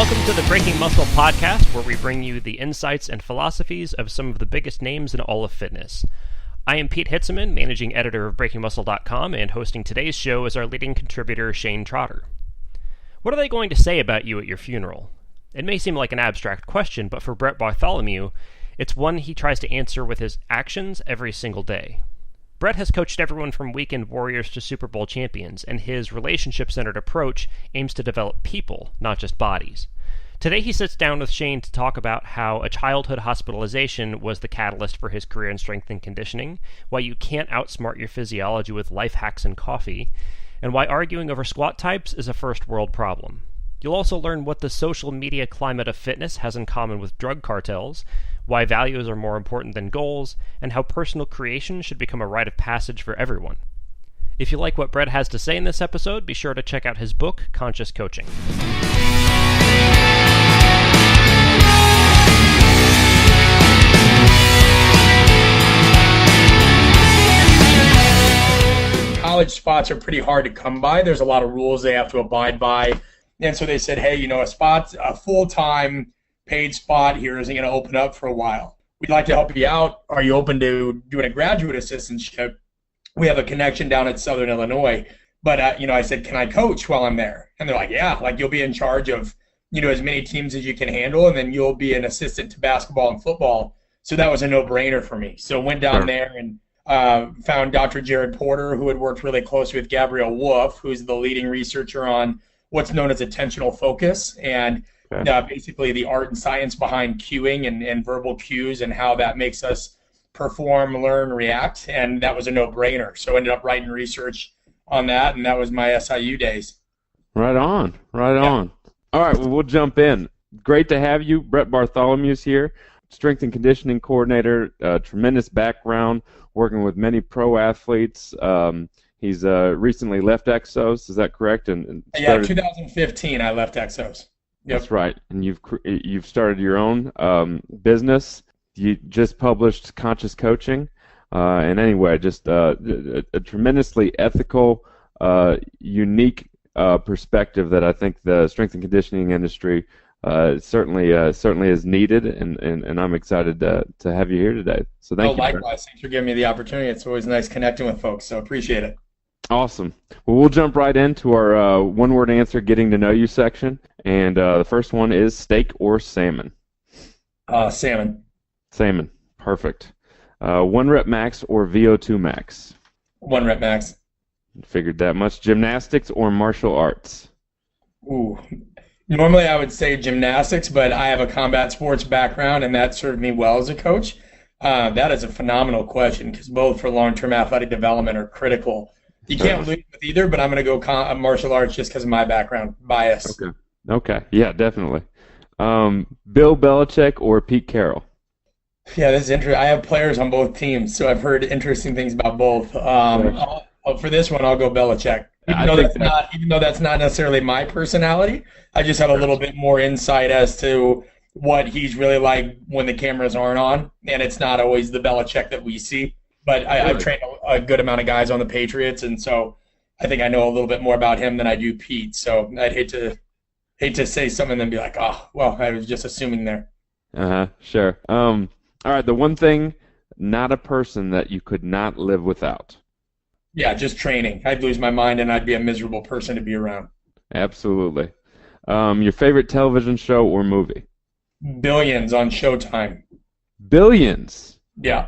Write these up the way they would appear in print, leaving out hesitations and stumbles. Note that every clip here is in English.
Welcome to the Breaking Muscle podcast, where we bring you the insights and philosophies of some of the biggest names in all of fitness. I am Pete Hitzeman, managing editor of BreakingMuscle.com, and hosting today's show is our leading contributor, Shane Trotter. What are they going to say about you at your funeral? It may seem like an abstract question, but for Brett Bartholomew, it's one he tries to answer with his actions every single day. Brett has coached everyone from weekend warriors to Super Bowl champions, and his relationship-centered approach aims to develop people, not just bodies. Today he sits down with Shane to talk about how a childhood hospitalization was the catalyst for his career in strength and conditioning, why you can't outsmart your physiology with life hacks and coffee, and why arguing over squat types is a first-world problem. You'll also learn what the social media climate of fitness has in common with drug cartels, why values are more important than goals, and how personal creation should become a rite of passage for everyone. If you like what Brett has to say in this episode, be sure to check out his book, Conscious Coaching. College spots are pretty hard to come by. There's a lot of rules they have to abide by. And so they said, hey, a full-time paid spot here isn't going to open up for a while. We'd like to help you out. Are you open to doing a graduate assistantship? We have a connection down at Southern Illinois. But, I said, can I coach while I'm there? And they're like, yeah, you'll be in charge of, as many teams as you can handle, and then you'll be an assistant to basketball and football. So that was a no-brainer for me. So went down there and found Dr. Jared Porter, who had worked really closely with Gabrielle Wolf, who's the leading researcher on what's known as attentional focus, and basically the art and science behind cueing and verbal cues and how that makes us perform, learn, react. And that was a no-brainer. So I ended up writing research on that, and that was my SIU days. Right on. All right, well, we'll jump in. Great to have you. Brett Bartholomew's here, strength and conditioning coordinator, tremendous background, working with many pro athletes. He's recently left Exos, is that correct? And 2015 I left Exos. Yep. That's right, and you've started your own business. You just published Conscious Coaching, and anyway, just a tremendously ethical, unique perspective that I think the strength and conditioning industry certainly is needed, and I'm excited to have you here today. So thank you. Likewise, thanks for giving me the opportunity. It's always nice connecting with folks, so appreciate it. Awesome. Well, we'll jump right into our one-word answer, getting to know you section, and the first one is steak or salmon. Salmon. Salmon. Perfect. 1 rep max or VO2 max? 1 rep max. Figured that much. Gymnastics or martial arts? Ooh. Normally I would say gymnastics, but I have a combat sports background, and that served me well as a coach. That is a phenomenal question because both for long-term athletic development are critical. You can't lose with either, but I'm going to go martial arts just because of my background bias. Okay. Yeah, definitely. Bill Belichick or Pete Carroll? Yeah, this is interesting. I have players on both teams, so I've heard interesting things about both. For this one, I'll go Belichick. Even though that's not necessarily my personality, I just have a little bit more insight as to what he's really like when the cameras aren't on, and it's not always the Belichick that we see. But I've trained a good amount of guys on the Patriots, and so I think I know a little bit more about him than I do Pete. So I'd hate to say something and then be like, oh, well, I was just assuming there. Sure. All right, the one thing, not a person that you could not live without. Yeah, just training. I'd lose my mind, and I'd be a miserable person to be around. Absolutely. Your favorite television show or movie? Billions on Showtime. Billions? Yeah.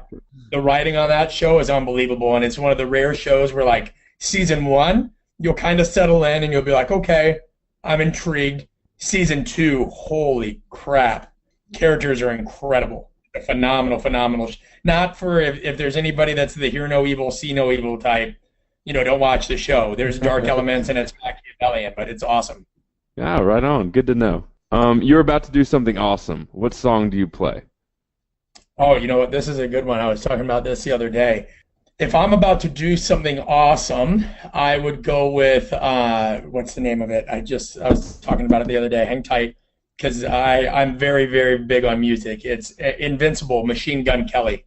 The writing on that show is unbelievable, and it's one of the rare shows where, like, season 1, you'll kind of settle in, and you'll be like, okay, I'm intrigued. Season 2, holy crap. Characters are incredible. Phenomenal. Not for if there's anybody that's the hear no evil, see no evil type, don't watch the show. There's dark elements and it's Machiavellian, but it's awesome. Yeah, right on. Good to know. You're about to do something awesome. What song do you play? Oh, you know what? This is a good one. I was talking about this the other day. If I'm about to do something awesome, I would go with, what's the name of it? I was talking about it the other day. Hang tight. Because I'm very, very big on music. It's Invincible, Machine Gun Kelly.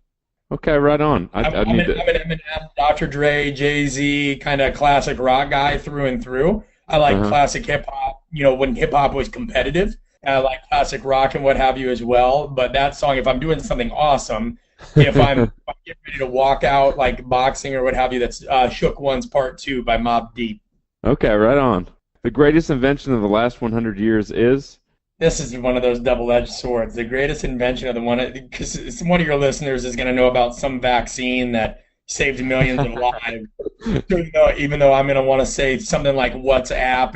Okay, right on. I'm an Eminem, Dr. Dre, Jay-Z, kind of classic rock guy through and through. I like classic hip-hop, when hip-hop was competitive. And I like classic rock and what have you as well. But that song, if I'm doing something awesome, if I'm getting ready to walk out like boxing or what have you, that's Shook One's Part 2 by Mobb Deep. Okay, right on. The greatest invention of the last 100 years is? This is one of those double-edged swords. The greatest invention of the one, because one of your listeners is going to know about some vaccine that saved millions of lives. So, even though I'm going to want to say something like WhatsApp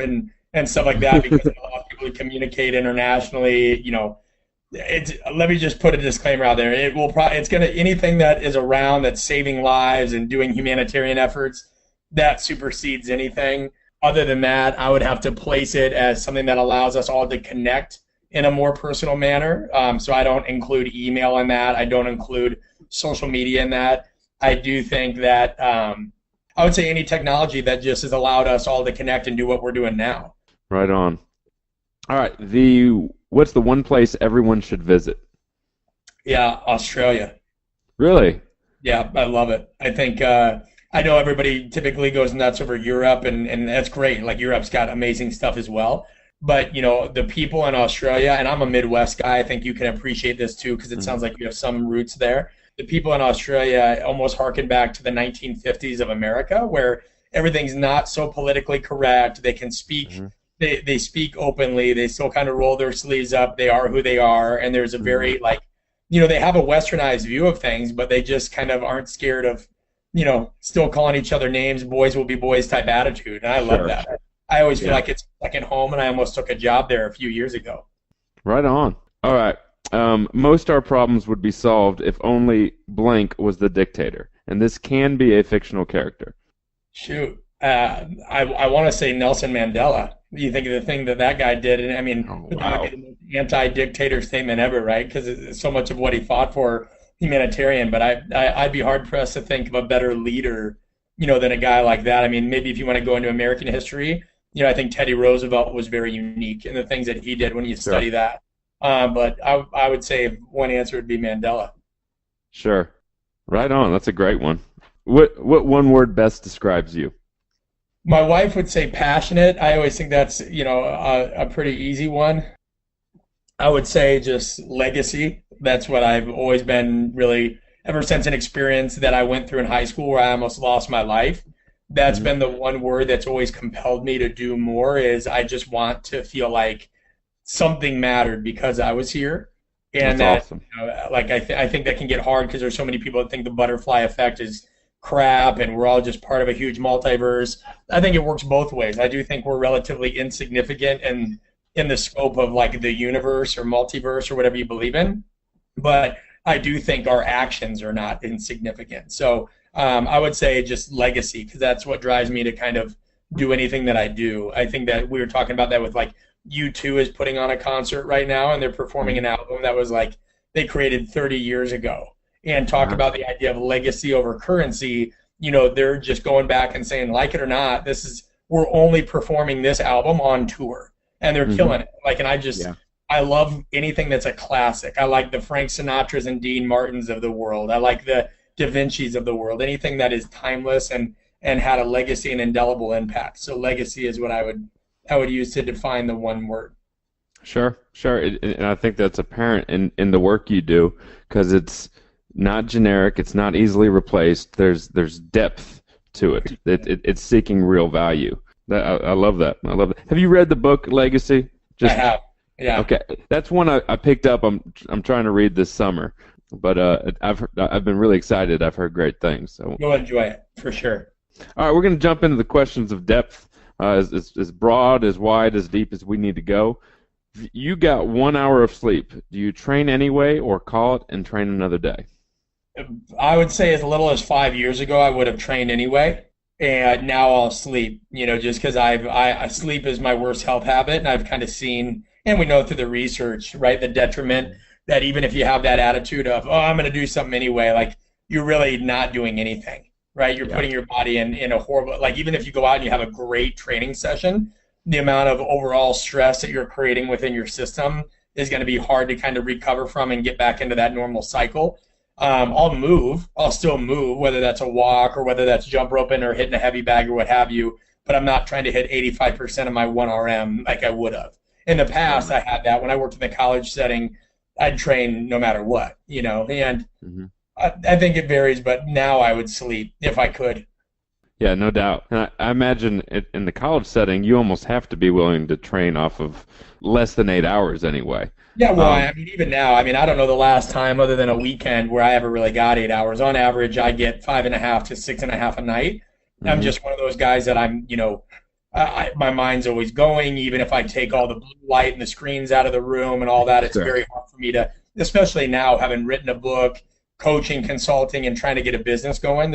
and stuff like that, because it allows people to communicate internationally. Let me just put a disclaimer out there. It's going to, anything that is around that's saving lives and doing humanitarian efforts, that supersedes anything. Other than that, I would have to place it as something that allows us all to connect in a more personal manner. So I don't include email in that. I don't include social media in that. I do think that I would say any technology that just has allowed us all to connect and do what we're doing now. Right on. All right. What's the one place everyone should visit? Yeah, Australia. Really? Yeah, I love it. I think I know everybody typically goes nuts over Europe, and that's great. Like Europe's got amazing stuff as well. But the people in Australia, and I'm a Midwest guy, I think you can appreciate this too because it sounds like you have some roots there. The people in Australia almost harken back to the 1950s of America, where everything's not so politically correct. They can speak. They speak openly. They still kind of roll their sleeves up. They are who they are, and there's a very they have a westernized view of things, but they just kind of aren't scared of still calling each other names, boys will be boys type attitude. And I love that. I always feel like it's second home, and I almost took a job there a few years ago. Right on. All right. Most our problems would be solved if only blank was the dictator. And this can be a fictional character. Shoot. I want to say Nelson Mandela. You think of the thing that guy did, and I mean, the anti-dictator statement ever, right? Because so much of what he fought for humanitarian, but I'd be hard pressed to think of a better leader, than a guy like that. I mean, maybe if you want to go into American history, I think Teddy Roosevelt was very unique in the things that he did when you study that. But I would say one answer would be Mandela. Sure. Right on. That's a great one. What one word best describes you? My wife would say passionate. I always think that's, a pretty easy one. I would say just legacy. That's what I've always been really, ever since an experience that I went through in high school where I almost lost my life. That's been the one word that's always compelled me to do more is I just want to feel like something mattered because I was here. And that's awesome. I think that can get hard because there's so many people that think the butterfly effect is crap and we're all just part of a huge multiverse. I think it works both ways. I do think we're relatively insignificant and in the scope of like the universe or multiverse or whatever you believe in. But I do think our actions are not insignificant. So I would say just legacy because that's what drives me to kind of do anything that I do. I think that we were talking about that with like U2 is putting on a concert right now and they're performing an album that was like they created 30 years ago. And talk about the idea of legacy over currency. They're just going back and saying, like it or not, we're only performing this album on tour. And they're killing it. I love anything that's a classic. I like the Frank Sinatras and Dean Martins of the world. I like the Da Vinci's of the world. Anything that is timeless and had a legacy and indelible impact. So legacy is what I would use to define the one word. Sure. And I think that's apparent in the work you do because it's not generic. It's not easily replaced. There's depth to it. It's seeking real value. I love that. Have you read the book Legacy? I have. Yeah. Okay, that's one I picked up. I'm trying to read this summer, but I've been really excited. I've heard great things. So you'll enjoy it for sure. All right, we're going to jump into the questions of depth, as broad, as wide, as deep as we need to go. You got 1 hour of sleep. Do you train anyway, or call it and train another day? I would say as little as 5 years ago, I would have trained anyway. And now I'll sleep, just because I sleep is my worst health habit, and I've kind of seen, and we know through the research, right, the detriment that even if you have that attitude of, oh, I'm going to do something anyway, like you're really not doing anything, right? You're putting your body in a horrible, like even if you go out and you have a great training session, the amount of overall stress that you're creating within your system is going to be hard to kind of recover from and get back into that normal cycle. I'll still move, whether that's a walk or whether that's jump roping or hitting a heavy bag or what have you, but I'm not trying to hit 85% of my 1RM like I would have. In the past, I had that. When I worked in the college setting, I'd train no matter what, and Hmm. I think it varies, but now I would sleep if I could. Yeah, no doubt. And I imagine in the college setting, you almost have to be willing to train off of less than 8 hours anyway. Yeah, well, Um, I mean, even now, I mean, I don't know the last time other than a weekend where I ever really got 8 hours. On average, I get 5.5 to 6.5 a night. I'm mhm. just one of those guys that my mind's always going. Even if I take all the blue light and the screens out of the room and all that, it's Sure. very hard for me to, especially now having written a book, coaching, consulting, and trying to get a business going.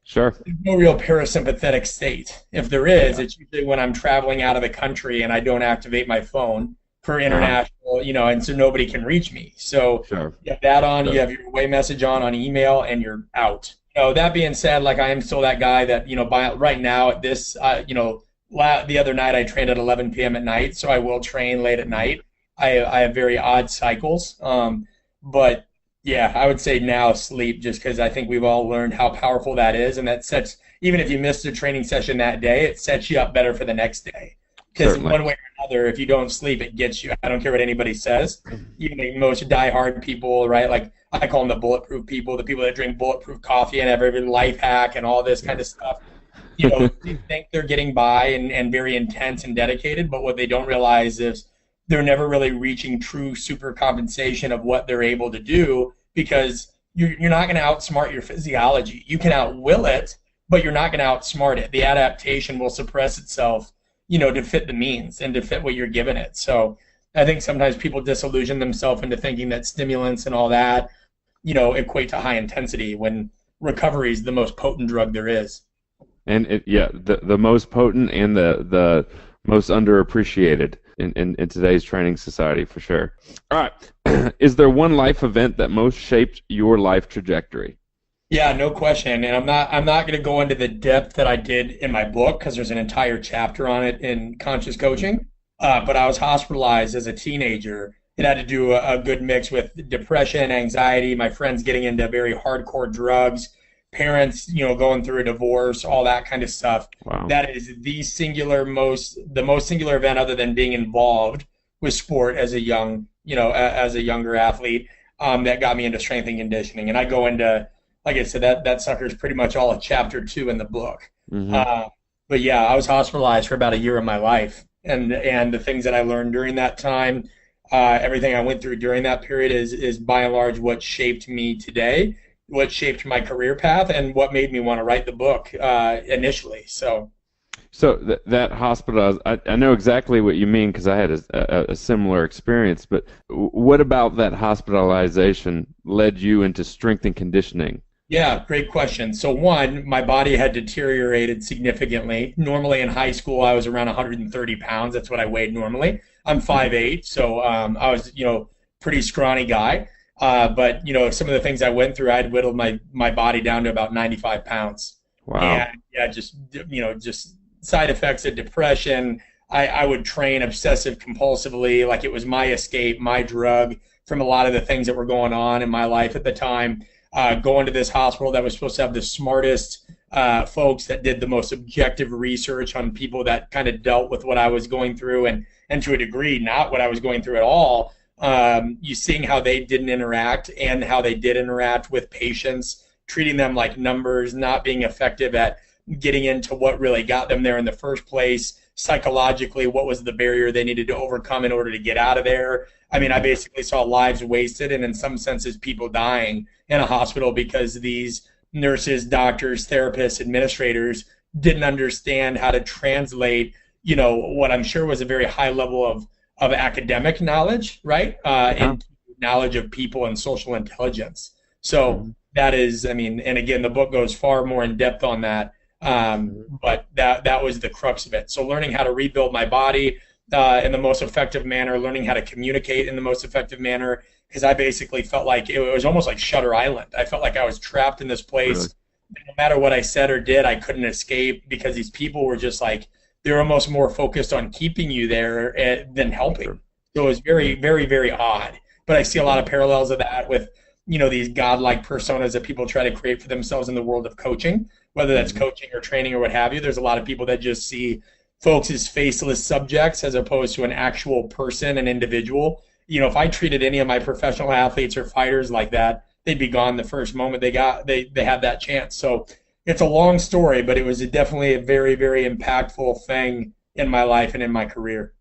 Sure. There's no real parasympathetic state. If there is, Yeah. it's usually when I'm traveling out of the country and I don't activate my phone for Uh-huh. international, and so nobody can reach me. So Sure. you have that on, Sure. you have your away message on email, and you're out. That being said, like I am still that guy that, by right now at this, the other night I trained at 11 p.m. at night, so I will train late at Mhm. night. I have very odd cycles. But yeah, I would say now sleep just because I think we've all learned how powerful that is. And that sets, even if you missed a training session that day, it sets you up better for the next day. Because Certainly. one way or another, if you don't sleep, it gets you. I don't care what anybody says. Even the most diehard people, right? Like I call them the bulletproof people, the people that drink bulletproof coffee and have every life hack and all this kind of stuff. They think they're getting by and very intense and dedicated, but what they don't realize is they're never really reaching true super compensation of what they're able to do because you're not going to outsmart your physiology. You can outwill it, but you're not going to outsmart it. The adaptation will suppress itself, to fit the means and to fit what you're giving it. So I think sometimes people disillusion themselves into thinking that stimulants and all that, equate to high intensity when recovery is the most potent drug there is. And yeah, the most potent and the most underappreciated in today's training society for sure. All right. Is there one life event that most shaped your life trajectory? Yeah, no question. And I'm not going to go into the depth that I did in my book because there's an entire chapter on it in conscious coaching. But I was hospitalized as a teenager. It had to do a good mix with depression, anxiety, my friends getting into very hardcore drugs, parents, going through a divorce, all that kind of stuff. Wow. That is the most singular event other than being involved with sport as a as a younger athlete, that got me into strength and conditioning. And I go into, like I said, that sucker is pretty much all of chapter 2 in the book. Hmm. Uh, but yeah, I was hospitalized for about a year of my life, and the things that I learned during that time, everything I went through during that period is by and large what shaped me today, what shaped my career path, and what made me want to write the book initially. So So that hospital, I know exactly what you mean because I had a similar experience. But what about that hospitalization led you into strength and conditioning? yeah, great question. So one, my body had deteriorated significantly. Normally in high school, I was around 130 pounds. That's what I weighed normally. I'm Hmm. 5'8", so I was, pretty scrawny guy. But some of the things I went through, I'd whittled my body down to about 95 pounds. Wow. And yeah, just side effects of depression. I would train obsessive compulsively, like it was my escape, my drug from a lot of the things that were going on in my life at the time. Going to this hospital that was supposed to have the smartest folks that did the most objective research on people that kind of dealt with what I was going through, and to a degree, not what I was going through at all. You seeing how they didn't interact and how they did interact with patients, treating them like numbers, not being effective at getting into what really got them there in the first place. Psychologically, what was the barrier they needed to overcome in order to get out of there? I mean, I Hmm. basically saw lives wasted and, in some senses, people dying in a hospital because these nurses, doctors, therapists, administrators didn't understand how to translate, what I'm sure was a very high level of academic knowledge, right? Yeah. Into knowledge of people and social intelligence. So Hmm. that is, I mean, and again, the book goes far more in depth on that. But that was the crux of it. So learning how to rebuild my body in the most effective manner, learning how to communicate in the most effective manner, because I basically felt like it was almost like Shutter Island. I felt like I was trapped in this Really. place. No matter what I said or did, I couldn't escape because these people were just like, they're almost more focused on keeping you there than helping. Sure. So it was very, very, very odd. But I see a lot of parallels of that with, these godlike personas that people try to create for themselves in the world of coaching, whether that's Hmm. coaching or training or what have you. There's a lot of people that just see folks as faceless subjects as opposed to an actual person, an individual. If I treated any of my professional athletes or fighters like that, they'd be gone the first moment they had that chance. So it's a long story, but it was definitely a very, very impactful thing in my life and in my career.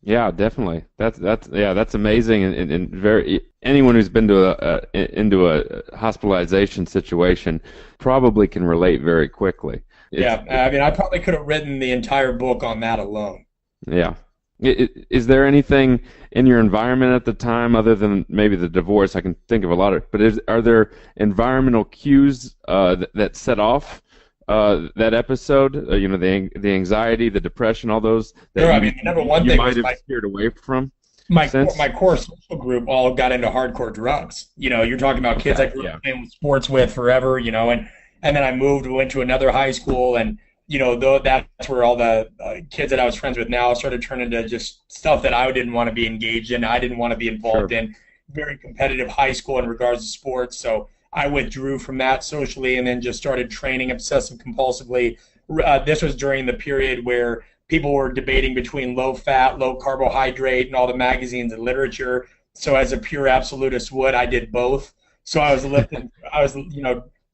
Yeah, definitely. That's amazing, and very anyone who's been to into a hospitalization situation probably can relate very quickly. I probably could have written the entire book on that alone. Yeah. Is there anything in your environment at the time other than maybe the divorce? I can think of a lot but are there environmental cues that set off that episode? The anxiety, the depression, all those that number one you thing might was have steered away from. My core social group all got into hardcore drugs. You're talking about kids I grew up playing sports with forever. And then I went to another high school, and that's where all the kids that I was friends with now started turning to just stuff that I didn't want to be engaged in. I didn't want to be involved in. Very competitive high school in regards to sports, so I withdrew from that socially, and then just started training obsessive compulsively. This was during the period where people were debating between low fat, low carbohydrate, and all the magazines and literature. So as a pure absolutist would, I did both. So I was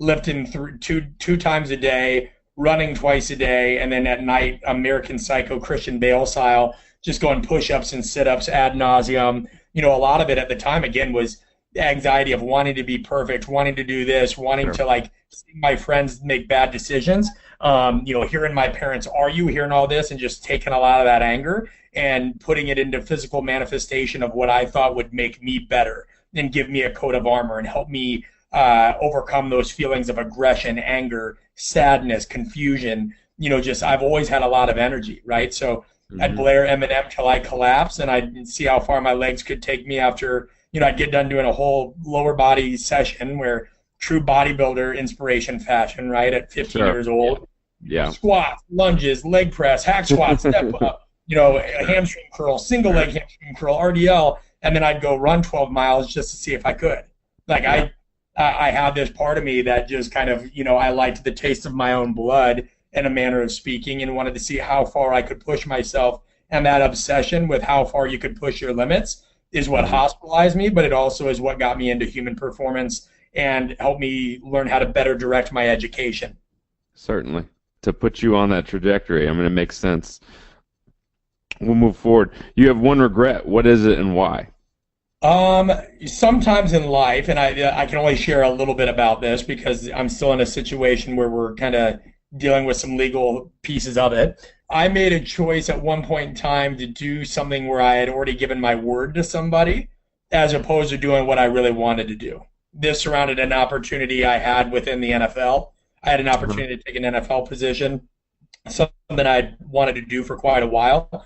lifting two times a day, running twice a day, and then at night, American Psycho, Christian Bale style, just going push-ups and sit-ups ad nauseum. A lot of it at the time, again, was the anxiety of wanting to be perfect, wanting to do this, wanting to see my friends make bad decisions. Hearing my parents argue, hearing all this, and just taking a lot of that anger and putting it into physical manifestation of what I thought would make me better and give me a coat of armor and help me overcome those feelings of aggression, anger, sadness, confusion. I've always had a lot of energy, right? So I'd blare Eminem till I collapse, and I'd see how far my legs could take me after, I'd get done doing a whole lower body session where true bodybuilder inspiration fashion, right, at 15 years old. Yeah. Squats, lunges, leg press, hack squat, step up, a hamstring curl, single leg hamstring curl, RDL, and then I'd go run 12 miles just to see if I could. I had this part of me that just kind of, I liked the taste of my own blood in a manner of speaking, and wanted to see how far I could push myself. And that obsession with how far you could push your limits is what hospitalized me, but it also is what got me into human performance and helped me learn how to better direct my education. Certainly. To put you on that trajectory. It makes sense. We'll move forward. You have one regret. What is it and why? Sometimes in life, and I can only share a little bit about this because I'm still in a situation where we're kind of dealing with some legal pieces of it. I made a choice at one point in time to do something where I had already given my word to somebody as opposed to doing what I really wanted to do. This surrounded an opportunity I had within the NFL. I had an opportunity to take an NFL position, something I wanted to do for quite a while,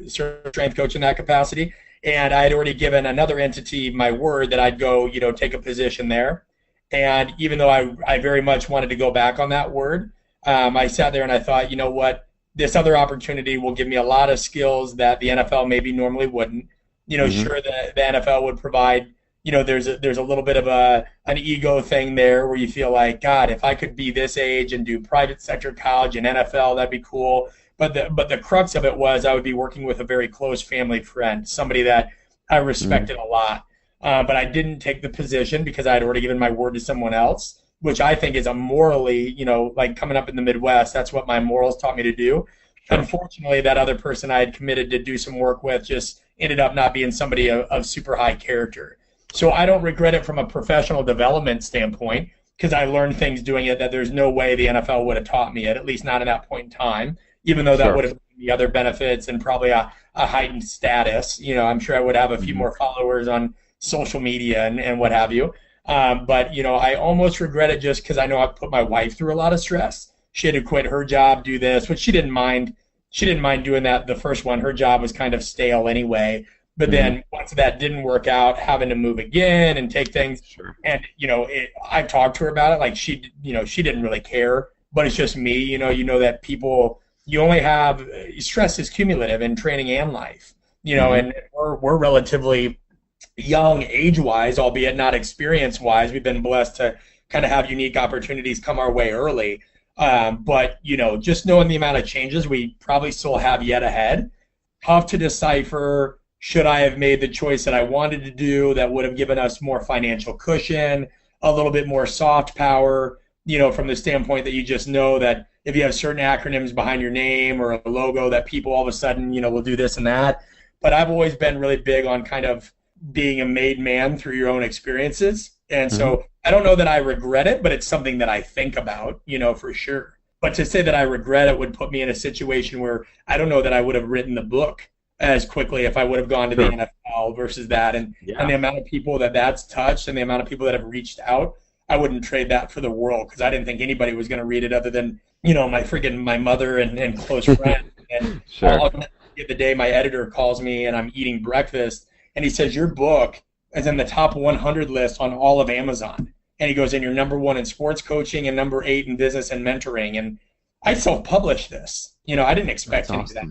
strength coach in that capacity. And I had already given another entity my word that I'd go, take a position there. And even though I very much wanted to go back on that word, I sat there and I thought, you know what, this other opportunity will give me a lot of skills that the NFL maybe normally wouldn't. Sure, the NFL would provide, there's a little bit of an ego thing there where you feel like, God, if I could be this age and do private sector college and NFL, that'd be cool. But the crux of it was I would be working with a very close family friend, somebody that I respected a lot. But I didn't take the position because I had already given my word to someone else, which I think is a morally, coming up in the Midwest, that's what my morals taught me to do. Sure. Unfortunately, that other person I had committed to do some work with just ended up not being somebody of super high character. So I don't regret it from a professional development standpoint because I learned things doing it that there's no way the NFL would have taught me at least not at that point in time, even though that would have given me other benefits and probably a heightened status. I'm sure I would have a few more followers on social media and what have you. But I almost regret it just because I know I put my wife through a lot of stress. She had to quit her job, do this, but she didn't mind. She didn't mind doing that. The first one, her job was kind of stale anyway. But then once that didn't work out, having to move again and take things. Sure. And I've talked to her about it. Like she didn't really care. But it's just me. That people. You only have stress is cumulative in training and life. And we're relatively young age-wise, albeit not experience-wise. We've been blessed to kind of have unique opportunities come our way early. But, just knowing the amount of changes we probably still have yet ahead, tough to decipher. Should I have made the choice that I wanted to do that would have given us more financial cushion, a little bit more soft power, from the standpoint that you just know that if you have certain acronyms behind your name or a logo that people all of a sudden, will do this and that. But I've always been really big on kind of being a made man through your own experiences. And so I don't know that I regret it, but it's something that I think about, for sure. But to say that I regret it would put me in a situation where I don't know that I would have written the book as quickly if I would have gone to the NFL versus that. And the amount of people that's touched and the amount of people that have reached out, I wouldn't trade that for the world, because I didn't think anybody was going to read it other than, my mother and close friend. And I'll get the day my editor calls me and I'm eating breakfast and he says, your book is in the top 100 list on all of Amazon. And he goes, and you're number 1 in sports coaching and number 8 in business and mentoring. And I self-published this. I didn't expect any of that.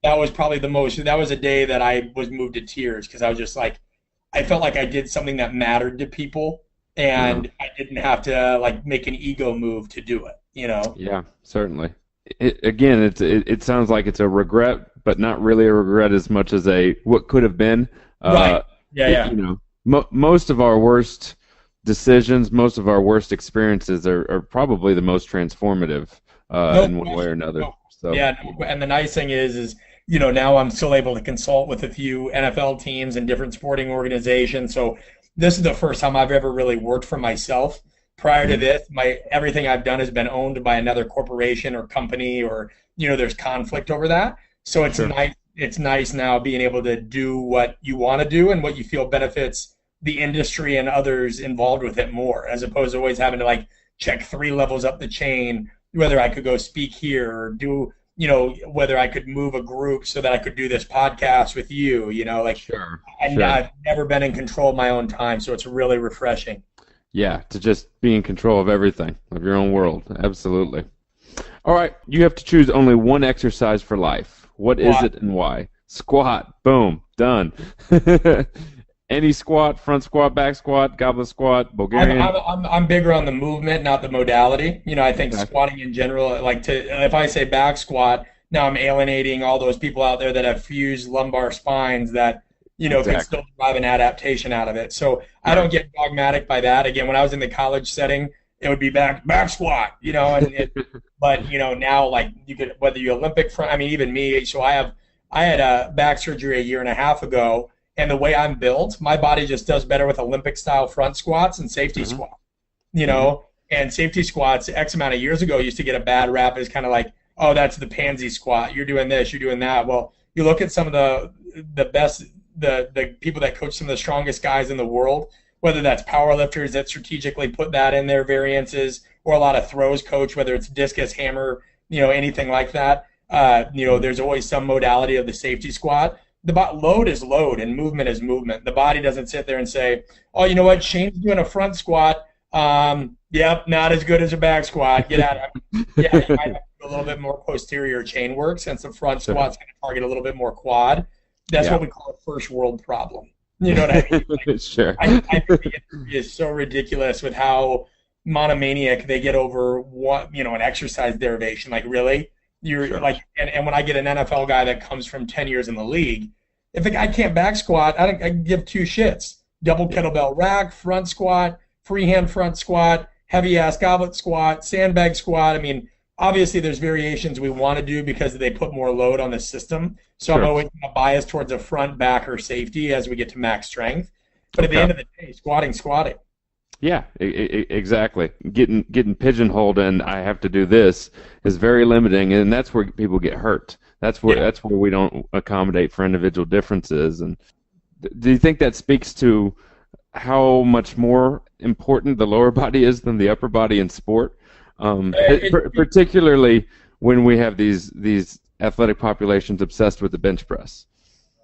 That was probably that was a day that I was moved to tears, because I was just like, I felt like I did something that mattered to people, and I didn't have to make an ego move to do it, Yeah, certainly. It sounds like it's a regret, but not really a regret as much as a what could have been. Right. Yeah. Most of our worst decisions, most of our worst experiences are probably the most transformative in one way or another. So, and the nice thing is now I'm still able to consult with a few NFL teams and different sporting organizations. So this is the first time I've ever really worked for myself. Prior to this, everything I've done has been owned by another corporation or company, or there's conflict over that. So it's nice. It's nice now being able to do what you want to do and what you feel benefits the industry and others involved with it more, as opposed to always having to check 3 levels up the chain, whether I could go speak here or do, whether I could move a group so that I could do this podcast with you, I've never been in control of my own time. So it's really refreshing. Yeah. To just be in control of everything, of your own world. Absolutely. All right. You have to choose only one exercise for life. What is it and why? Squat. Boom. Done. Any squat, front squat, back squat, goblet squat, Bulgarian? I'm bigger on the movement, not the modality. I think squatting in general, if I say back squat, now I'm alienating all those people out there that have fused lumbar spines that, can still drive an adaptation out of it. So I don't get dogmatic by that. Again, when I was in the college setting, it would be back squat, but now you could, whether you Olympic front, even me. So I had a back surgery a year and a half ago. And the way I'm built, my body just does better with Olympic-style front squats and safety squats, And safety squats, X amount of years ago, used to get a bad rap as kind of like, oh, that's the pansy squat. You're doing this, you're doing that. Well, you look at some of the best, the people that coach some of the strongest guys in the world, whether that's power lifters that strategically put that in their variances, or a lot of throws coach, whether it's discus, hammer, anything like that. There's always some modality of the safety squat. The load is load and movement is movement. The body doesn't sit there and say, oh, you know what, Shane's doing a front squat. Yep, not as good as a back squat. Get out of it. Yeah, you might have to do a little bit more posterior chain work, since the front squat's going to target a little bit more quad. That's what we call a first world problem. You know what I mean? Sure. I think the industry is so ridiculous with how monomaniac they get over an exercise derivation. Really? And when I get an NFL guy that comes from 10 years in the league, if the guy can't back squat, I give 2 shits. Double kettlebell rack, front squat, freehand front squat, heavy ass goblet squat, sandbag squat. Obviously there's variations we want to do because they put more load on the system. So I'm always going to bias towards a front, back, or safety as we get to max strength. But at the end of the day, squatting. Yeah, exactly. Getting pigeonholed and I have to do this is very limiting, and that's where people get hurt. That's where we don't accommodate for individual differences. And do you think that speaks to how much more important the lower body is than the upper body in sport? Particularly when we have these athletic populations obsessed with the bench press.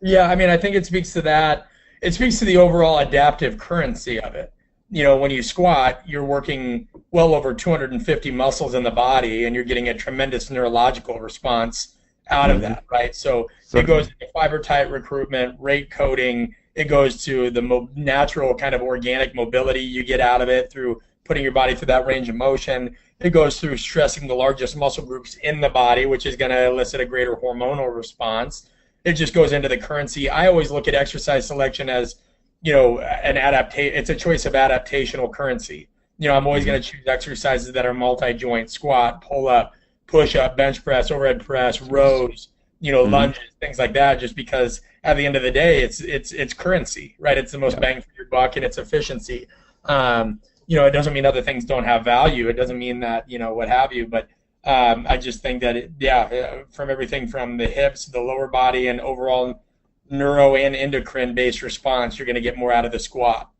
Yeah, I think it speaks to that. It speaks to the overall adaptive currency of it. When you squat, you're working well over 250 muscles in the body, and you're getting a tremendous neurological response out of that, right? So it goes to fiber tight recruitment, rate coding. It goes to the natural kind of organic mobility you get out of it through putting your body through that range of motion. It goes through stressing the largest muscle groups in the body, which is going to elicit a greater hormonal response. It just goes into the currency. I always look at exercise selection as, an adaptation. It's a choice of adaptational currency. I'm always going to choose exercises that are multi-joint: squat, pull-up, push-up, bench press, overhead press, rows, lunges, things like that, just because at the end of the day, it's currency, right? It's the most bang for your buck, and it's efficiency. It doesn't mean other things don't have value. It doesn't mean that, what have you. But I just think that, from everything from the hips, the lower body, and overall neuro and endocrine-based response, you're going to get more out of the squat.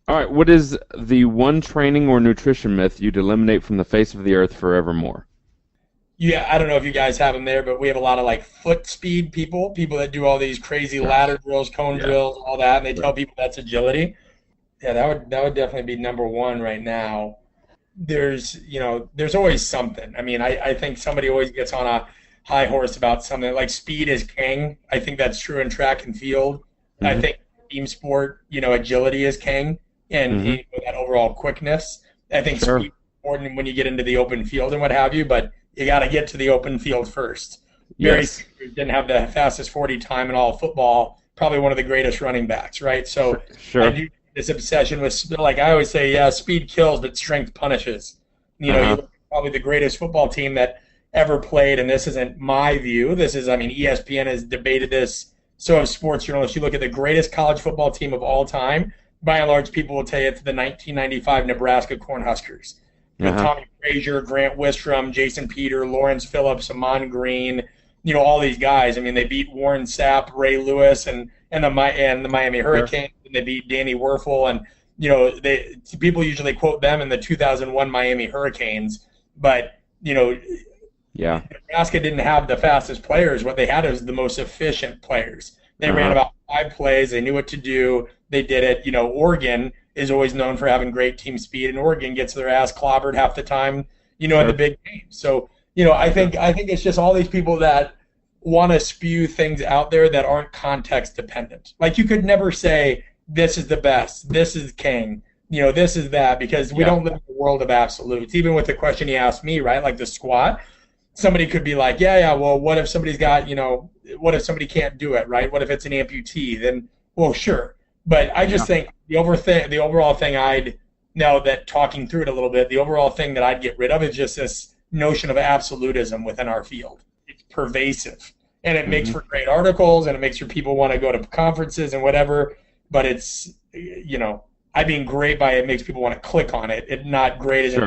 All right, what is the one training or nutrition myth you'd eliminate from the face of the earth forevermore? Yeah, I don't know if you guys have them there, but we have a lot of foot speed people that do all these crazy ladder drills, cone drills, all that, and they tell people that's agility. Yeah, that would definitely be number one right now. There's always something. I mean, I think somebody always gets on a high horse about something like speed is king. I think that's true in track and field. I think team sport, agility is king, and that overall quickness. I think speed is important when you get into the open field and what have you, but you got to get to the open field first. Barry Sanders didn't have the fastest 40 time in all of football, probably one of the greatest running backs, right? So I do this obsession with, like I always say, speed kills, but strength punishes. You look at probably the greatest football team that ever played, and this isn't my view. This is, ESPN has debated this, so have sports journalists. You look at the greatest college football team of all time, by and large, people will tell you it's the 1995 Nebraska Cornhuskers. Tommy Frazier, Grant Wistrom, Jason Peter, Lawrence Phillips, Amon Green, all these guys. They beat Warren Sapp, Ray Lewis, and the Miami Hurricanes, and they beat Danny Werfel, and people usually quote them in the 2001 Miami Hurricanes, but Nebraska didn't have the fastest players. What they had was the most efficient players. They ran about 5 plays. They knew what to do. They did it. Oregon is always known for having great team speed, and Oregon gets their ass clobbered half the time, in the big games. So, I think it's just all these people that want to spew things out there that aren't context dependent. Like, you could never say this is the best, this is king, this is that, because we don't live in a world of absolutes. Even with the question he asked me, right, like the squat, somebody could be like, well, what if somebody's got, what if somebody can't do it, right? What if it's an amputee? Then, well, sure. But I just think the overall thing now that talking through it a little bit, the overall thing that I'd get rid of is just this notion of absolutism within our field. It's pervasive, and it makes for great articles, and it makes for people want to go to conferences and whatever, but it's, I being great by it makes people want to click on it. It's not great as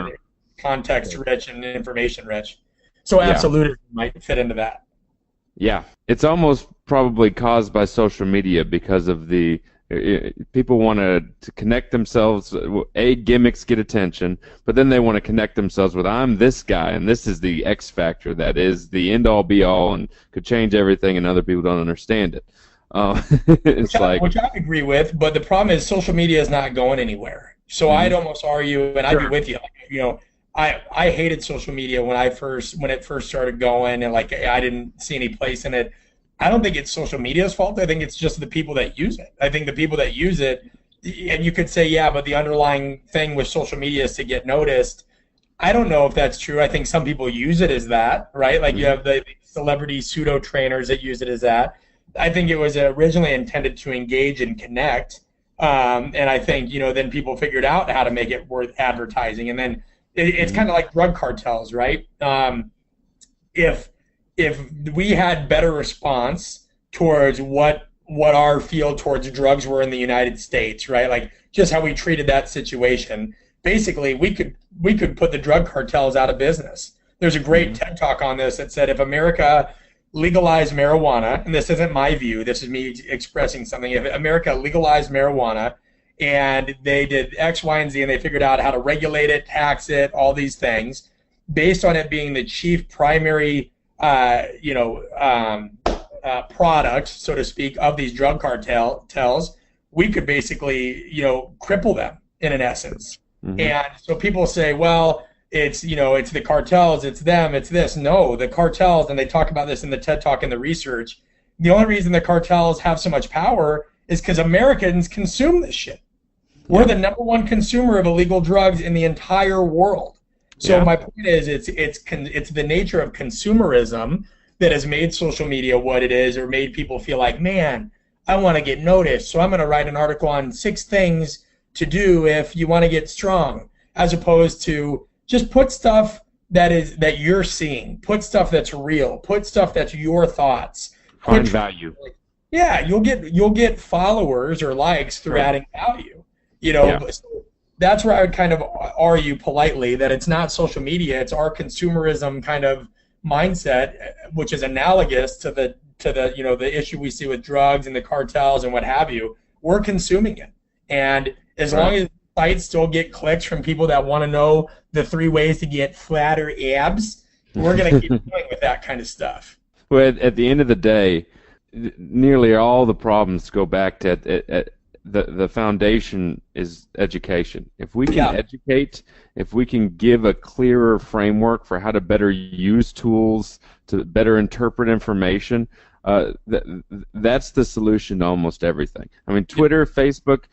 context rich and information rich. So absolutism might fit into that. Yeah, it's almost probably caused by social media because of the people want to connect themselves. Gimmicks get attention, but then they want to connect themselves with, I'm this guy, and this is the X factor that is the end-all, be-all, and could change everything, and other people don't understand it. Which I agree with, but the problem is social media is not going anywhere. So I'd almost argue, and I'd be with you, I hated social media when it first started going, and I didn't see any place in it. I don't think it's social media's fault. I think it's just the people that use it. I think the people that use it, and you could say, but the underlying thing with social media is to get noticed. I don't know if that's true. I think some people use it as that, right? Like you have the celebrity pseudo trainers that use it as that. I think it was originally intended to engage and connect, and I think then people figured out how to make it worth advertising, and then it's kind of like drug cartels, right? If we had better response towards what our field towards drugs were in the United States, right? Like just how we treated that situation, basically we could put the drug cartels out of business. There's a great TED Talk on this that said if America legalized marijuana, and this isn't my view, this is me expressing something, if America legalized marijuana and they did X, Y, and Z, and they figured out how to regulate it, tax it, all these things, based on it being the chief primary product, so to speak, of these drug cartels, we could basically, cripple them in an essence. And so people say, well, it's the cartels, it's them, it's this. No, the cartels, and they talk about this in the TED Talk and the research, the only reason the cartels have so much power is because Americans consume this shit. We're the number one consumer of illegal drugs in the entire world. So Yeah. my point is, it's the nature of consumerism that has made social media what it is, or made people feel like, man, I want to get noticed, so I'm going to write an article on 6 things to do if you want to get strong, as opposed to just put stuff that you're seeing, put stuff that's real, put stuff that's your thoughts. Find value. Yeah, you'll get followers or likes through adding value. Yeah. So that's where I would kind of argue politely that it's not social media, it's our consumerism kind of mindset, which is analogous to the the issue we see with drugs and the cartels and what have you. We're consuming it, and as long as sites still get clicks from people that want to know the 3 ways to get flatter abs, we're going to keep going with that kind of stuff. Well, at the end of the day, nearly all the problems go back to the foundation is education. If we can educate, if we can give a clearer framework for how to better use tools, to better interpret information, that's the solution to almost everything. I mean, Twitter, Facebook,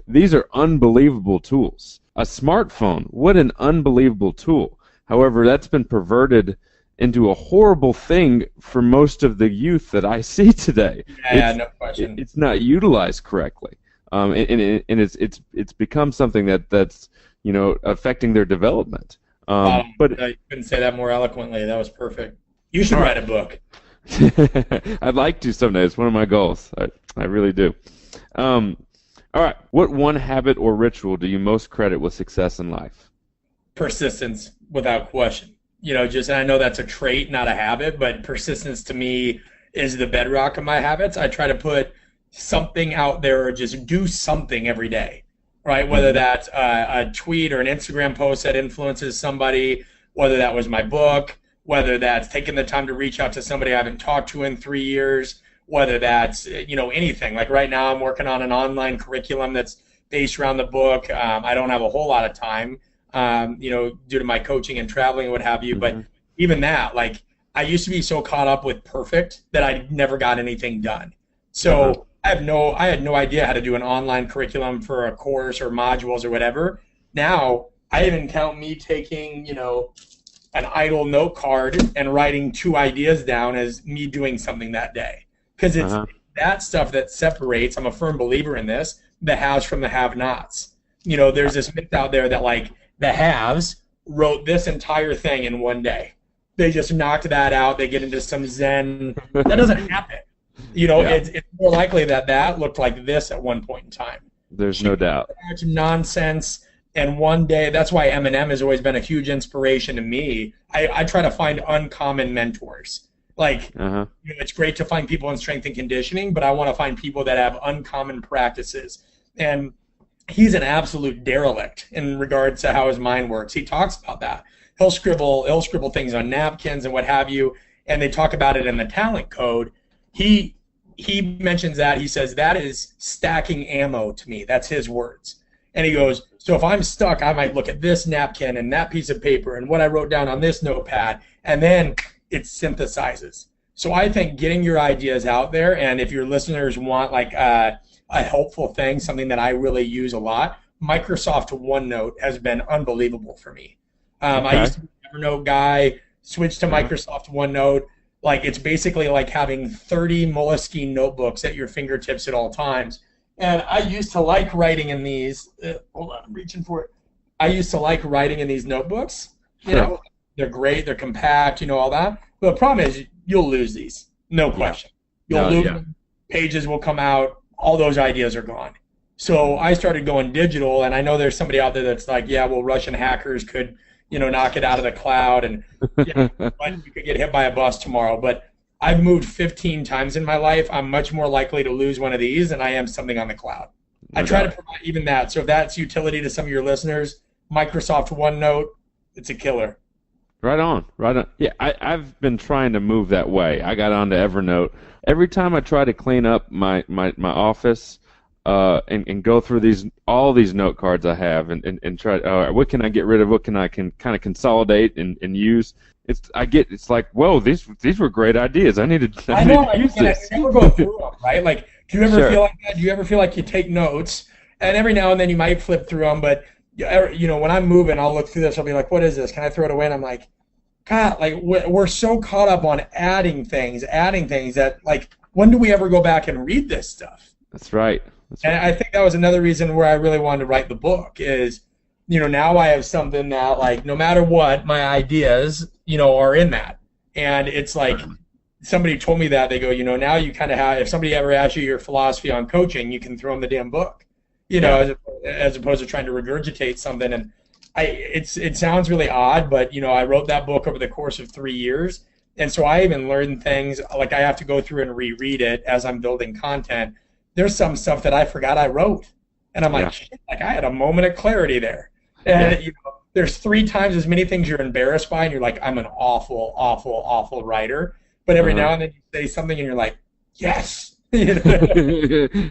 these are unbelievable tools. A smartphone, what an unbelievable tool. However, that's been perverted into a horrible thing for most of the youth that I see today. Yeah, no question. It's not utilized correctly, and it's become something that's affecting their development. But you couldn't say that more eloquently. That was perfect. You should write a book. I'd like to someday. It's one of my goals. I really do. All right. What one habit or ritual do you most credit with success in life? Persistence, without question. I know that's a trait, not a habit, but persistence to me is the bedrock of my habits. I try to put something out there or just do something every day, right? Whether that's a tweet or an Instagram post that influences somebody, whether that was my book, whether that's taking the time to reach out to somebody I haven't talked to in 3 years, whether that's, anything. Like right now I'm working on an online curriculum that's based around the book. I don't have a whole lot of time, due to my coaching and traveling and what have you. But even that, like, I used to be so caught up with perfect that I never got anything done. So I had no idea how to do an online curriculum for a course or modules or whatever. Now I even count me taking, an idle note card and writing 2 ideas down as me doing something that day. Because it's that stuff that separates, I'm a firm believer in this, the haves from the have-nots. There's this myth out there that, like, the haves wrote this entire thing in one day. They just knocked that out. They get into some Zen. That doesn't happen. It's more likely that looked like this at one point in time. There's no doubt. It's nonsense. And one day, that's why Eminem has always been a huge inspiration to me. I try to find uncommon mentors. Like, it's great to find people in strength and conditioning, but I want to find people that have uncommon practices. And he's an absolute derelict in regards to how his mind works. He talks about that. He'll scribble things on napkins and what have you, and they talk about it in the talent code. He mentions that. He says, that is stacking ammo to me. That's his words. And he goes, so if I'm stuck, I might look at this napkin and that piece of paper and what I wrote down on this notepad, and then it synthesizes. So I think getting your ideas out there, and if your listeners want like a helpful thing, something that I really use a lot, Microsoft OneNote has been unbelievable for me. I used to be an Evernote guy, switched to Microsoft OneNote. Like, it's basically like having 30 Moleskine notebooks at your fingertips at all times. And I used to like writing in these. Hold on, I'm reaching for it. I used to like writing in these notebooks. They're great, they're compact, all that. But the problem is you'll lose these, no question. You'll lose them. Pages will come out. All those ideas are gone. So I started going digital, and I know there's somebody out there that's like, yeah, well, Russian hackers could, knock it out of the cloud, and you could get hit by a bus tomorrow. But I've moved 15 times in my life. I'm much more likely to lose one of these than I am something on the cloud. I try to provide even that. So if that's utility to some of your listeners, Microsoft OneNote, it's a killer. Right on. Yeah, I've been trying to move that way. I got onto Evernote. Every time I try to clean up my office and go through all these note cards I have and try, what can I get rid of? What can I kind of consolidate and use? It's like, whoa, these were great ideas. I need to use this. I never go through them, right? Like, do you ever feel like that? Do you ever feel like you take notes, and every now and then you might flip through them, but when I'm moving, I'll look through this. I'll be like, what is this? Can I throw it away? And I'm like, God, like we're so caught up on adding things that like, when do we ever go back and read this stuff? That's right. And I think that was another reason where I really wanted to write the book is, now I have something that like, no matter what, my ideas, are in that. And it's like, somebody told me that, they go, now you kind of have, if somebody ever asks you your philosophy on coaching, you can throw them the damn book, as opposed to trying to regurgitate something. And it sounds really odd, but, I wrote that book over the course of 3 years. And so I even learned things, like I have to go through and reread it as I'm building content. There's some stuff that I forgot I wrote. And I'm like, shit, like I had a moment of clarity there. And, there's 3 times as many things you're embarrassed by, and you're like, I'm an awful, awful, awful writer. But every now and then you say something and you're like, yes.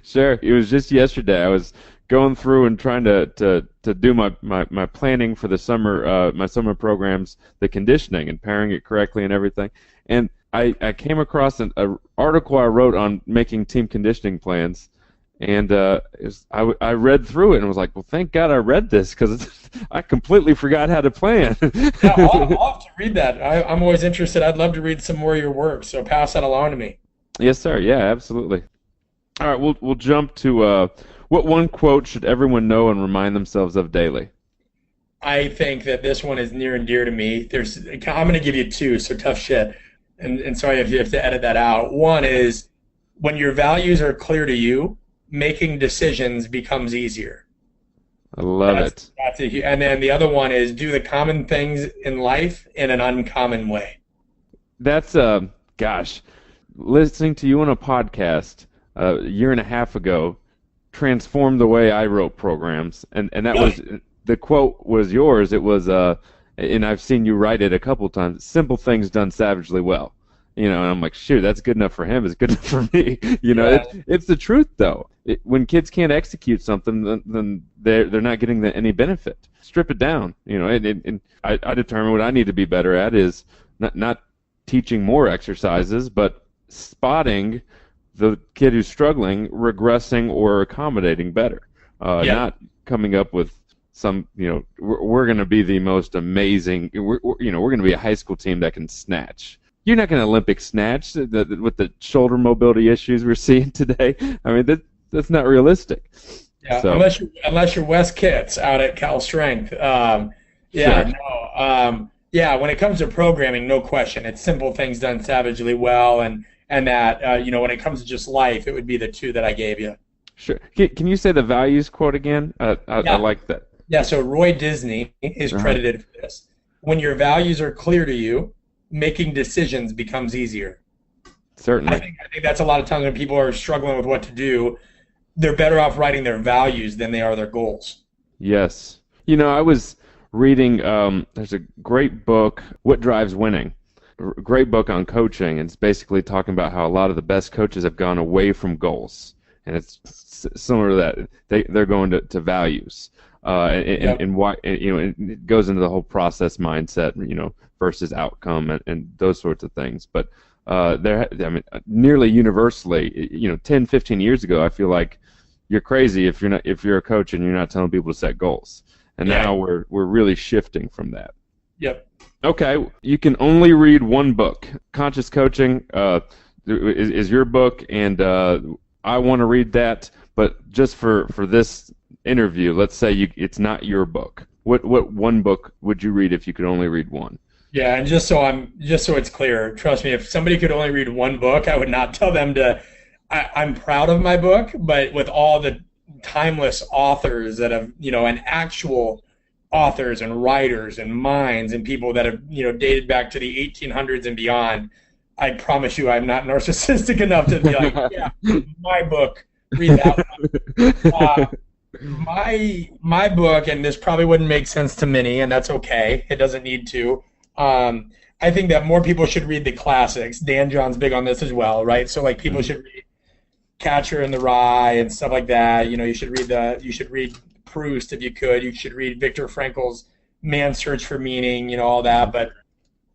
Sure. It was just yesterday. I was going through and trying to do my planning for the summer, my summer programs, the conditioning and pairing it correctly and everything. And I came across an article I wrote on making team conditioning plans. And I read through it and was like, well, thank God I read this because I completely forgot how to plan. Yeah, I'll have to read that. I'm always interested. I'd love to read some more of your work, so pass that along to me. Yes, sir. Yeah, absolutely. All right, we'll jump to what one quote should everyone know and remind themselves of daily? I think that this one is near and dear to me. I'm going to give you 2, so tough shit. And sorry if you have to edit that out. One is, when your values are clear to you, making decisions becomes easier. I love it. And then the other one is, do the common things in life in an uncommon way. That's, gosh, listening to you on a podcast a year and a half ago transformed the way I wrote programs. And that was, the quote was yours. It was, and I've seen you write it a couple times, simple things done savagely well. And I'm like, shoot, that's good enough for him. It's good enough for me. It's the truth, though. When kids can't execute something, then they're not getting any benefit. Strip it down. And I determine what I need to be better at is not teaching more exercises, but spotting the kid who's struggling, regressing or accommodating better. Not coming up with some, we're going to be the most amazing. We're going to be a high school team that can snatch. You're not going to Olympic snatch with the shoulder mobility issues we're seeing today. I mean, that's not realistic. Yeah, so. unless you're Wes Kitts out at Cal Strength. When it comes to programming, no question, it's simple things done savagely well, and that when it comes to just life, it would be the 2 that I gave you. Sure. Can you say the values quote again? I like that. Yeah. So Roy Disney is credited for this. When your values are clear to you, making decisions becomes easier. Certainly. I think that's a lot of times when people are struggling with what to do, they're better off writing their values than they are their goals. Yes. I was reading, there's a great book, What Drives Winning. Great book on coaching. It's basically talking about how a lot of the best coaches have gone away from goals. And it's similar to that. They're going to values. And why, it goes into the whole process mindset, versus outcome and those sorts of things. But nearly universally, 10, 15 years ago, I feel like you're crazy if you're a coach and you're not telling people to set goals. And now we're really shifting from that. Yep. Okay, you can only read one book. Conscious Coaching is your book, and I want to read that. But just for this interview, let's say it's not your book. What one book would you read if you could only read one? Yeah, and just so it's clear, trust me, if somebody could only read one book, I would not tell them to. I'm proud of my book, but with all the timeless authors that have, and actual authors and writers and minds and people that have, dated back to the 1800s and beyond, I promise you I'm not narcissistic enough to be like, yeah, my book, read that one. My book, and this probably wouldn't make sense to many, and that's okay. It doesn't need to. I think that more people should read the classics. Dan John's big on this as well, right? So like people should read Catcher in the Rye and stuff like that. You should read Proust if you could. You should read Viktor Frankl's Man's Search for Meaning, all that. But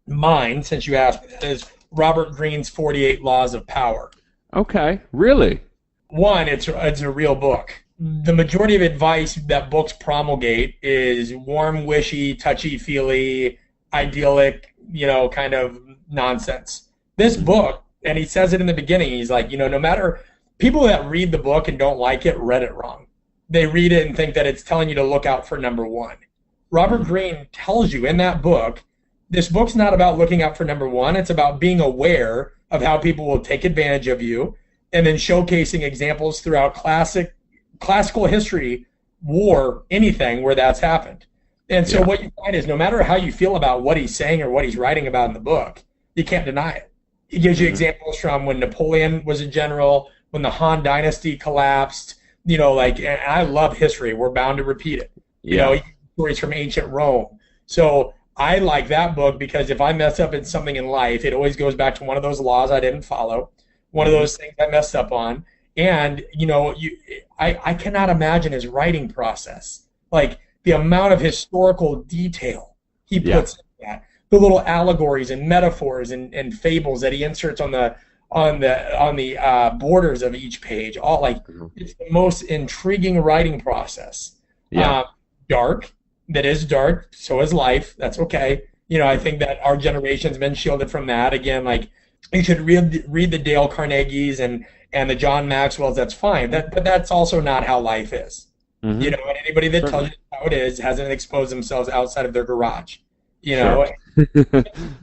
mine, since you asked, is Robert Greene's 48 Laws of Power. Okay, really? One, it's a real book. the majority of advice that books promulgate is warm, wishy, touchy-feely, idyllic, kind of nonsense. This book, and he says it in the beginning, he's like, no matter, people that read the book and don't like it read it wrong. They read it and think that it's telling you to look out for number one. Robert Greene tells you in that book, this book's not about looking out for number one. It's about being aware of how people will take advantage of you, and then showcasing examples throughout classical history, war, anything where that's happened. And so what you find is no matter how you feel about what he's saying or what he's writing about in the book, you can't deny it. He gives you examples from when Napoleon was a general, when the Han Dynasty collapsed, and I love history. We're bound to repeat it. Stories from ancient Rome. So I like that book because if I mess up in something in life, it always goes back to one of those laws I didn't follow, one of those things I messed up on. And, I cannot imagine his writing process. Like the amount of historical detail he puts in that, the little allegories and metaphors and fables that he inserts on the borders of each page. It's the most intriguing writing process. Dark. That is dark. So is life. That's okay. I think that our generation's been shielded from that. Again, you should read the Dale Carnegies and the John Maxwell's. That's fine. But that's also not how life is. And anybody that tells you how it is hasn't exposed themselves outside of their garage. Be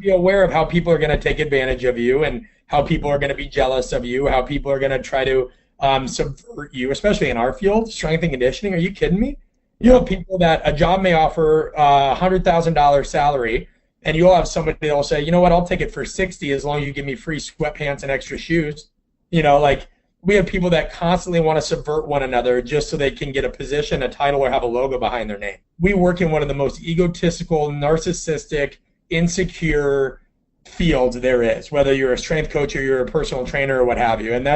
aware of how people are going to take advantage of you and how people are going to be jealous of you, how people are going to try to subvert you, especially in our field, strength and conditioning. Are you kidding me? You have people that a job may offer $100,000 salary, and you'll have somebody that will say, you know what, I'll take it for 60 as long as you give me free sweatpants and extra shoes. We have people that constantly want to subvert one another just so they can get a position, a title, or have a logo behind their name. We work in one of the most egotistical, narcissistic, insecure fields there is, whether you're a strength coach or you're a personal trainer or what have you. And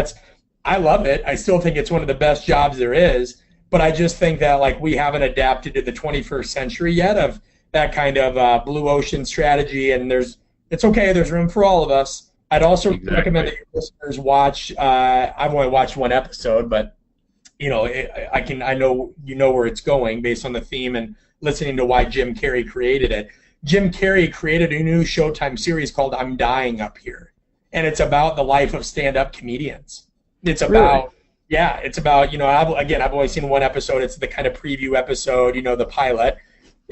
I love it. I still think it's one of the best jobs there is. But I just think that we haven't adapted to the 21st century yet of that kind of blue ocean strategy. And it's okay. There's room for all of us. I'd also recommend that your listeners watch. I've only watched one episode, but I know where it's going based on the theme and listening to why Jim Carrey created it. Jim Carrey created a new Showtime series called I'm Dying Up Here, and it's about the life of stand-up comedians. It's about I've only seen one episode. It's the kind of preview episode, the pilot.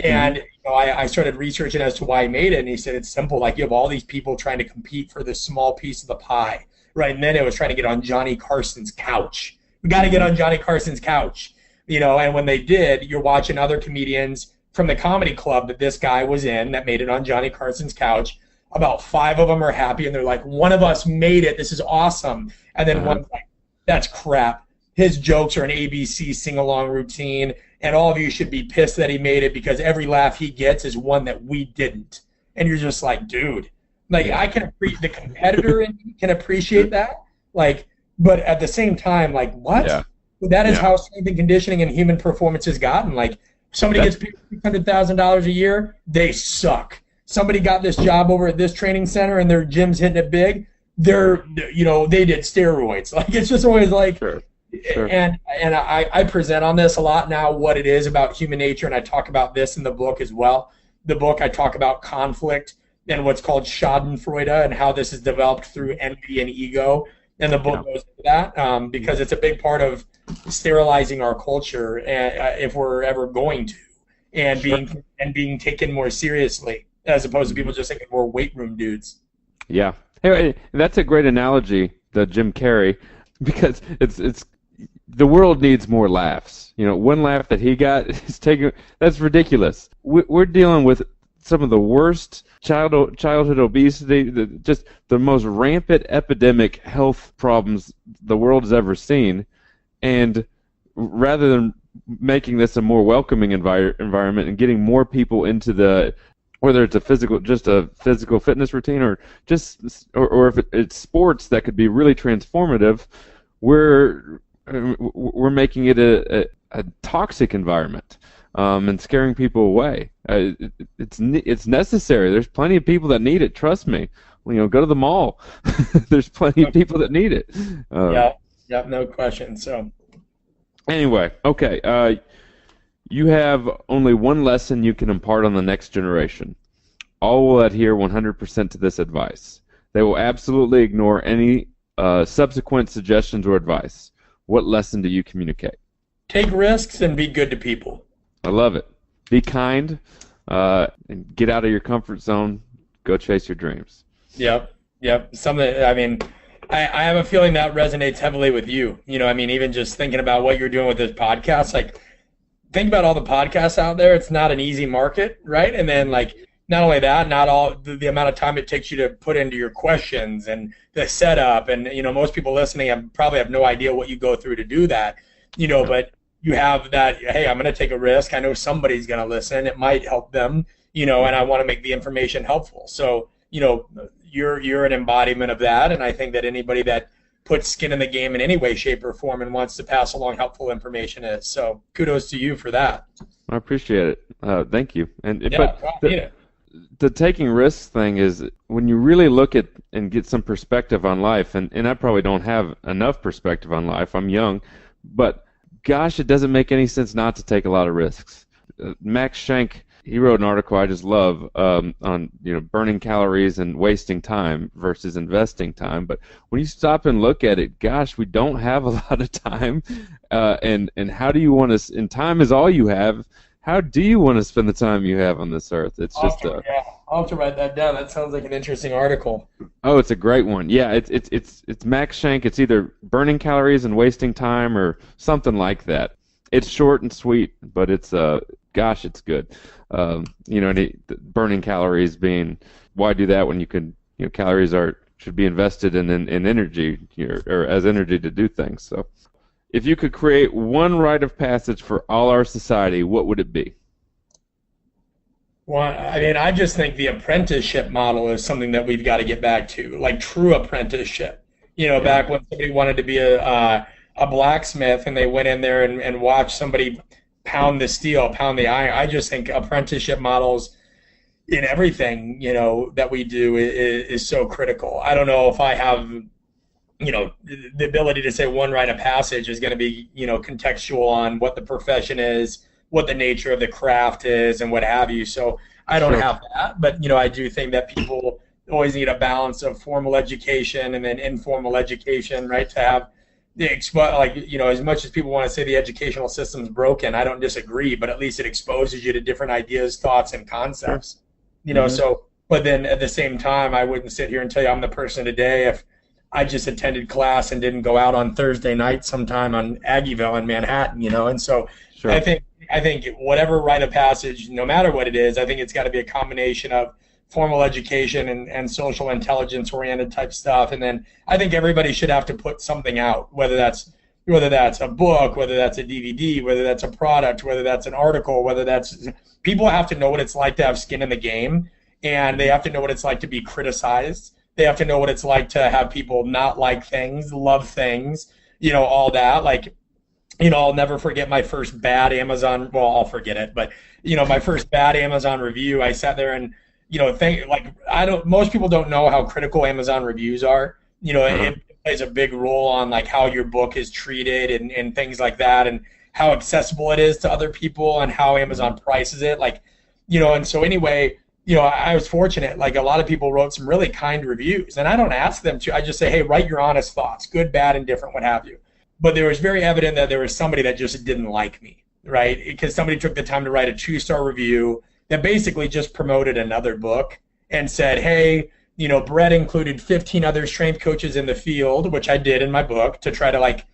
And I started researching as to why he made it, and he said it's simple. You have all these people trying to compete for this small piece of the pie, right? And then it was trying to get on Johnny Carson's couch. We got to get on Johnny Carson's couch, And when they did, you're watching other comedians from the comedy club that this guy was in that made it on Johnny Carson's couch. About 5 of them are happy, and they're like, "One of us made it. This is awesome." And then one's like, "That's crap. His jokes are an ABC sing-along routine, and all of you should be pissed that he made it because every laugh he gets is one that we didn't." And you're just like, dude, I can appreciate the competitor and can appreciate that, but at the same time, what? Yeah. That is how strength and conditioning and human performance has gotten. Somebody gets paid $600,000 a year, they suck. Somebody got this job over at this training center and their gym's hitting it big. They did steroids. It's just always Sure. And I present on this a lot now, what it is about human nature, and I talk about this in the book as well. The book, I talk about conflict and what's called Schadenfreude and how this is developed through envy and ego. And the book goes into that because it's a big part of sterilizing our culture if we're ever going to, and being taken more seriously as opposed to people just thinking we're weight room dudes. Yeah. Hey, that's a great analogy, the Jim Carrey, because it's the world needs more laughs. One laugh that he got is that's ridiculous. We're dealing with some of the worst childhood obesity, just the most rampant epidemic health problems the world has ever seen, and rather than making this a more welcoming environment and getting more people into whether it's a physical fitness routine or if it's sports that could be really transformative, we're making it a toxic environment and scaring people away. It's necessary. There's plenty of people that need it. Trust me. Go to the mall. There's plenty of people that need it. Yeah, no question. So Anyway, okay. You have only one lesson you can impart on the next generation. All will adhere 100% to this advice. They will absolutely ignore any subsequent suggestions or advice. What lesson do you communicate? Take risks and be good to people. I love it. Be kind and get out of your comfort zone. Go chase your dreams. Yep. Something, I mean, I have a feeling that resonates heavily with you. I mean, even just thinking about what you're doing with this podcast, like, think about all the podcasts out there. It's not an easy market, right? And then, like, not only that, not all the amount of time it takes you to put into your questions and the setup. And, most people listening probably have no idea what you go through to do that, but you have that, hey, I'm going to take a risk. I know somebody's going to listen. It might help them, and I want to make the information helpful. So, you're an embodiment of that. And I think that anybody that puts skin in the game in any way, shape, or form and wants to pass along helpful information is. So kudos to you for that. I appreciate it. Thank you. But the taking risks thing is when you really look at and get some perspective on life, and I probably don't have enough perspective on life. I'm young, but gosh, it doesn't make any sense not to take a lot of risks. Max Schenk, he wrote an article I just love on burning calories and wasting time versus investing time. But when you stop and look at it, gosh, we don't have a lot of time. And how do you want to? And time is all you have. How do you want to spend the time you have on this earth? It's just I'll have to write that down. That sounds like an interesting article. Oh, it's a great one. Yeah, it's Max Schenk. It's either burning calories and wasting time or something like that. It's short and sweet, but it's gosh, it's good. Burning calories being, why do that when you can, calories should be invested in energy or as energy to do things. So, if you could create one rite of passage for all our society, what would it be? Well, I mean, I just think the apprenticeship model is something that we've got to get back to, like true apprenticeship. Back when somebody wanted to be a blacksmith and they went in there and watched somebody pound the steel, pound the iron. I just think apprenticeship models in everything, that we do is so critical. I don't know if I have, the ability to say one rite of passage is going to be, contextual on what the profession is, what the nature of the craft is, and what have you. So I don't have that, but, I do think that people always need a balance of formal education and then informal education, right? To have as much as people want to say the educational system's broken, I don't disagree, but at least it exposes you to different ideas, thoughts, and concepts. So, but then at the same time, I wouldn't sit here and tell you I'm the person today if I just attended class and didn't go out on Thursday night sometime on Aggieville in Manhattan, and so sure. I think whatever rite of passage, no matter what it is, I think it's got to be a combination of formal education and social intelligence oriented type stuff. And then I think everybody should have to put something out, whether that's a book, whether that's a DVD, whether that's a product, whether that's an article, people have to know what it's like to have skin in the game, and they have to know what it's like to be criticized. They have to know what it's like to have people not like things, love things, all that. Like, I'll never forget my first bad Amazon, well, I'll forget it, but, my first bad Amazon review, I sat there and, most people don't know how critical Amazon reviews are. It plays a big role on like how your book is treated and things like that, and how accessible it is to other people and how Amazon prices it. And so anyway, I was fortunate, like a lot of people wrote some really kind reviews, and I don't ask them to, I just say, hey, write your honest thoughts, good, bad, indifferent, what have you. But there was very evident that there was somebody that just didn't like me, right? Because somebody took the time to write a 2-star review that basically just promoted another book and said, hey, Brett included 15 other strength coaches in the field, which I did in my book, to try to like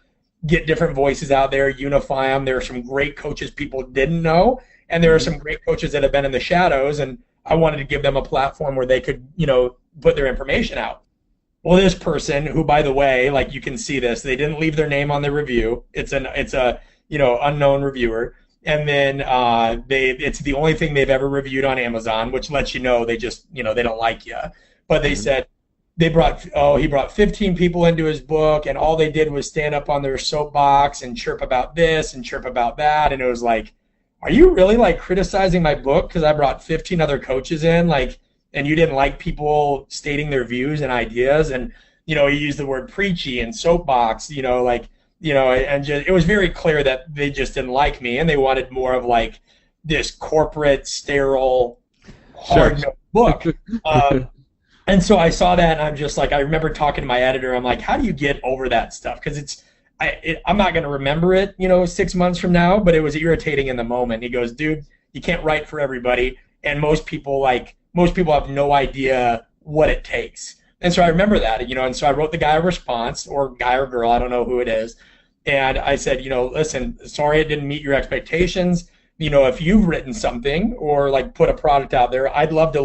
get different voices out there, unify them. There are some great coaches people didn't know, and there are some great coaches that have been in the shadows, and I wanted to give them a platform where they could, put their information out. Well, this person, who, by the way, like you can see this, they didn't leave their name on the review. It's a unknown reviewer. And then it's the only thing they've ever reviewed on Amazon, which lets you know they just, they don't like you. But they said he brought 15 people into his book, and all they did was stand up on their soapbox and chirp about this and chirp about that. And it was like, are you really like criticizing my book because I brought 15 other coaches in, like, and you didn't like people stating their views and ideas? And, he used the word preachy and soapbox, like, and just, it was very clear that they just didn't like me, and they wanted more of like this corporate, sterile, hard book. And so I saw that, and I'm just like, I remember talking to my editor. I'm like, how do you get over that stuff? Because I'm not going to remember it, 6 months from now, but it was irritating in the moment. He goes, dude, you can't write for everybody, and most people have no idea what it takes. And so I remember that, and so I wrote the guy a response, or guy or girl, I don't know who it is, and I said, listen, sorry it didn't meet your expectations. If you've written something or like put a product out there, I'd love to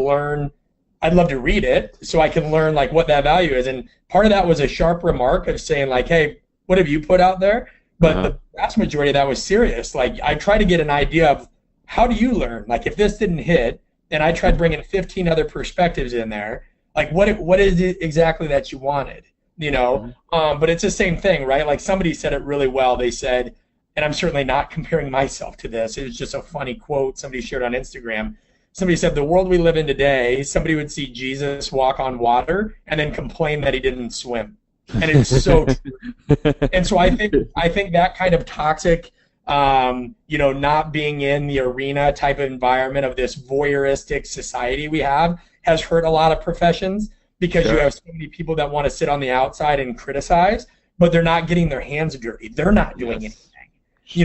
read it so I can learn like what that value is. And part of that was a sharp remark of saying like, hey, what have you put out there? But the vast majority of that was serious. Like, I tried to get an idea of how do you learn? Like, if this didn't hit, and I tried bringing 15 other perspectives in there, like what is it exactly that you wanted? But it's the same thing, right? Like, somebody said it really well. They said, and I'm certainly not comparing myself to this, it was just a funny quote somebody shared on Instagram. Somebody said, the world we live in today, somebody would see Jesus walk on water and then complain that he didn't swim. And it's so true. And so I think that kind of toxic, not being in the arena type of environment of this voyeuristic society we have has hurt a lot of professions, because you have so many people that want to sit on the outside and criticize, but they're not getting their hands dirty. They're not doing anything.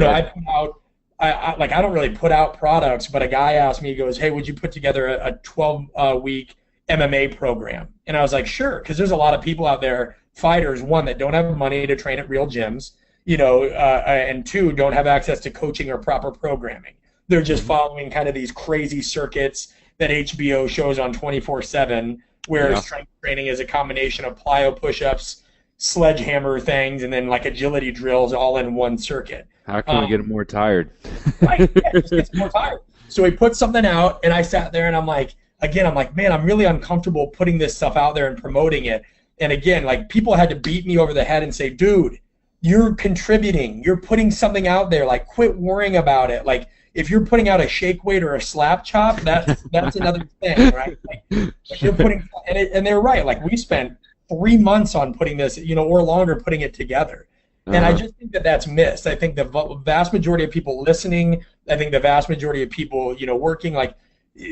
I put out, I don't really put out products, but a guy asked me, he goes, hey, would you put together a 12-week MMA program? And I was like, sure, because there's a lot of people out there, fighters, one, that don't have money to train at real gyms, and two, don't have access to coaching or proper programming. They're just following kind of these crazy circuits that HBO shows on 24/7, where strength training is a combination of plyo push-ups, sledgehammer things, and then like agility drills all in one circuit. How can we get them more tired? Right, yeah, it just gets more tired. So he put something out, and I sat there, and I'm like, man, I'm really uncomfortable putting this stuff out there and promoting it. And again, like, people had to beat me over the head and say, dude, you're contributing. You're putting something out there. Like, quit worrying about it. Like, if you're putting out a shake weight or a slap chop, that's another thing, right? Like you're putting, and they're right. Like, we spent 3 months on putting this, or longer, putting it together. And I just think that that's missed. I think the vast majority of people listening, I think the vast majority of people, working, like,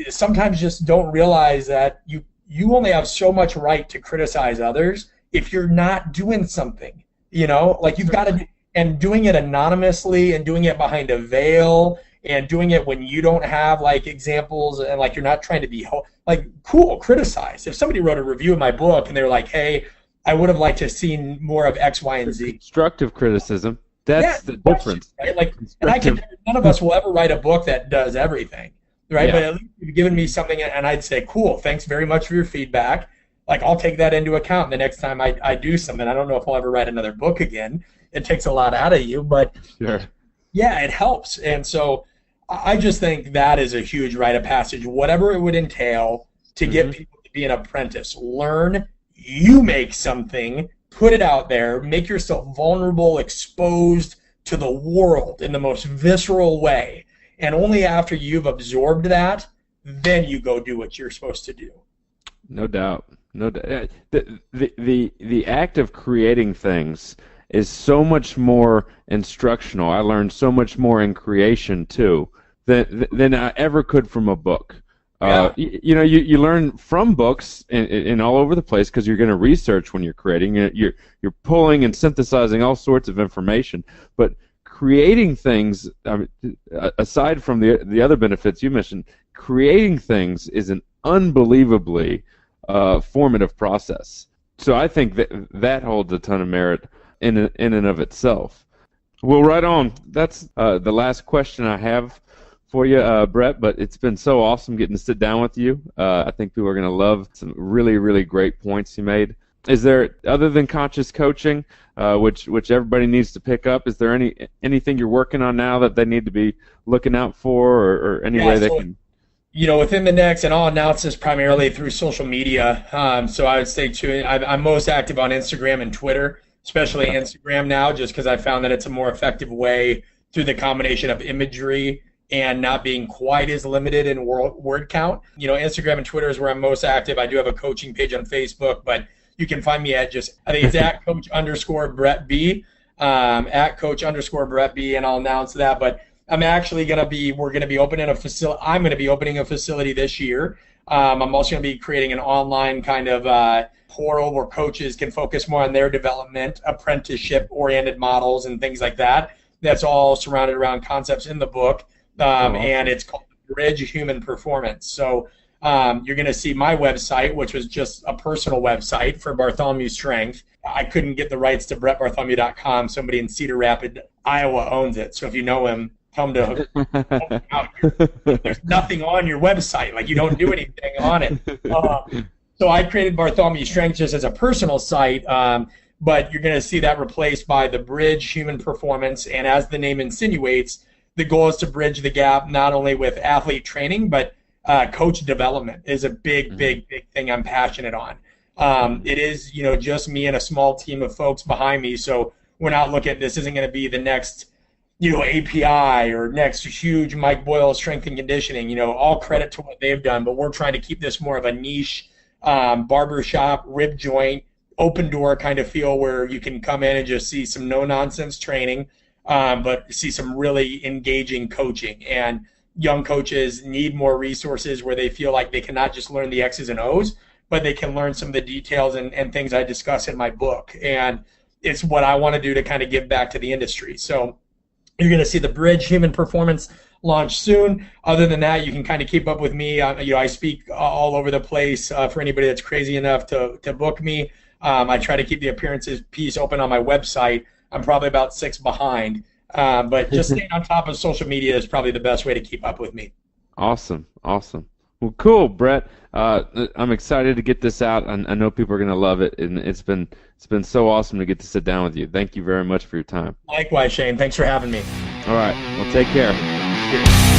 sometimes just don't realize that you only have so much right to criticize others if you're not doing something, like you've got to, and doing it anonymously and doing it behind a veil and doing it when you don't have like examples and like you're not trying to be like, cool, criticize. If somebody wrote a review of my book and they're like, hey, I would have liked to have seen more of X, Y, and Z. Constructive criticism. That's the difference. Right? Like, and none of us will ever write a book that does everything, right? Yeah. But at least you've given me something, and I'd say, cool, thanks very much for your feedback. Like, I'll take that into account the next time I do something. I don't know if I'll ever write another book again. It takes a lot out of you, but yeah, it helps. And so I just think that is a huge rite of passage, whatever it would entail to get people to be an apprentice. Learn, you make something, put it out there, make yourself vulnerable, exposed to the world in the most visceral way. And only after you've absorbed that, then you go do what you're supposed to do. No doubt. No doubt. The act of creating things is so much more instructional. I learned so much more in creation too than I ever could from a book. You learn from books and all over the place because you're going to research when you're creating. You're pulling and synthesizing all sorts of information. But creating things, aside from the other benefits you mentioned, creating things is an unbelievably formative process. So I think that holds a ton of merit in and of itself. Well, right on. That's the last question I have for you, Brett, but it's been so awesome getting to sit down with you. I think people are going to love some really, really great points you made. Is there, other than conscious coaching, which everybody needs to pick up, is there anything you're working on now that they need to be looking out for, or any way they can? Within the next, and I'll announce this primarily through social media. So I would say, too, I'm most active on Instagram and Twitter, especially Instagram now, just because I found that it's a more effective way through the combination of imagery and not being quite as limited in word count. Instagram and Twitter is where I'm most active. I do have a coaching page on Facebook, but you can find me at I think it's at Coach_Brett B. at Coach_Brett B, and I'll announce that. But we're going to be opening a facility. I'm going to be opening a facility this year. I'm also going to be creating an online kind of portal where coaches can focus more on their development, apprenticeship-oriented models and things like that. That's all surrounded around concepts in the book, and it's called Bridge Human Performance. So you're going to see my website, which was just a personal website for Bartholomew Strength. I couldn't get the rights to brettbartholomew.com. Somebody in Cedar Rapids, Iowa owns it. So if you know him, tell him to help me out here. There's nothing on your website. Like, you don't do anything on it. So I created Bartholomew Strength just as a personal site, but you're going to see that replaced by the Bridge Human Performance. And as the name insinuates, the goal is to bridge the gap not only with athlete training, but coach development is a big thing I'm passionate on. It is, just me and a small team of folks behind me. So we're not looking at this isn't going to be the next, API or next huge Mike Boyle strength and conditioning. All credit to what they've done, but we're trying to keep this more of a niche barbershop, rib joint, open door kind of feel where you can come in and just see some no-nonsense training, but see some really engaging coaching. And young coaches need more resources where they feel like they can not just learn the X's and O's, but they can learn some of the details and things I discuss in my book. And it's what I want to do to kind of give back to the industry. So you're going to see the Bridge Human Performance launch soon. Other than that, you can kind of keep up with me. I speak all over the place for anybody that's crazy enough to book me. I try to keep the appearances piece open on my website. I'm probably about 6 behind. But just staying on top of social media is probably the best way to keep up with me. Awesome. Well, cool, Brett. I'm excited to get this out. I know people are going to love it, and it's been so awesome to get to sit down with you. Thank you very much for your time. Likewise, Shane. Thanks for having me. All right. Well, take care. Cheers.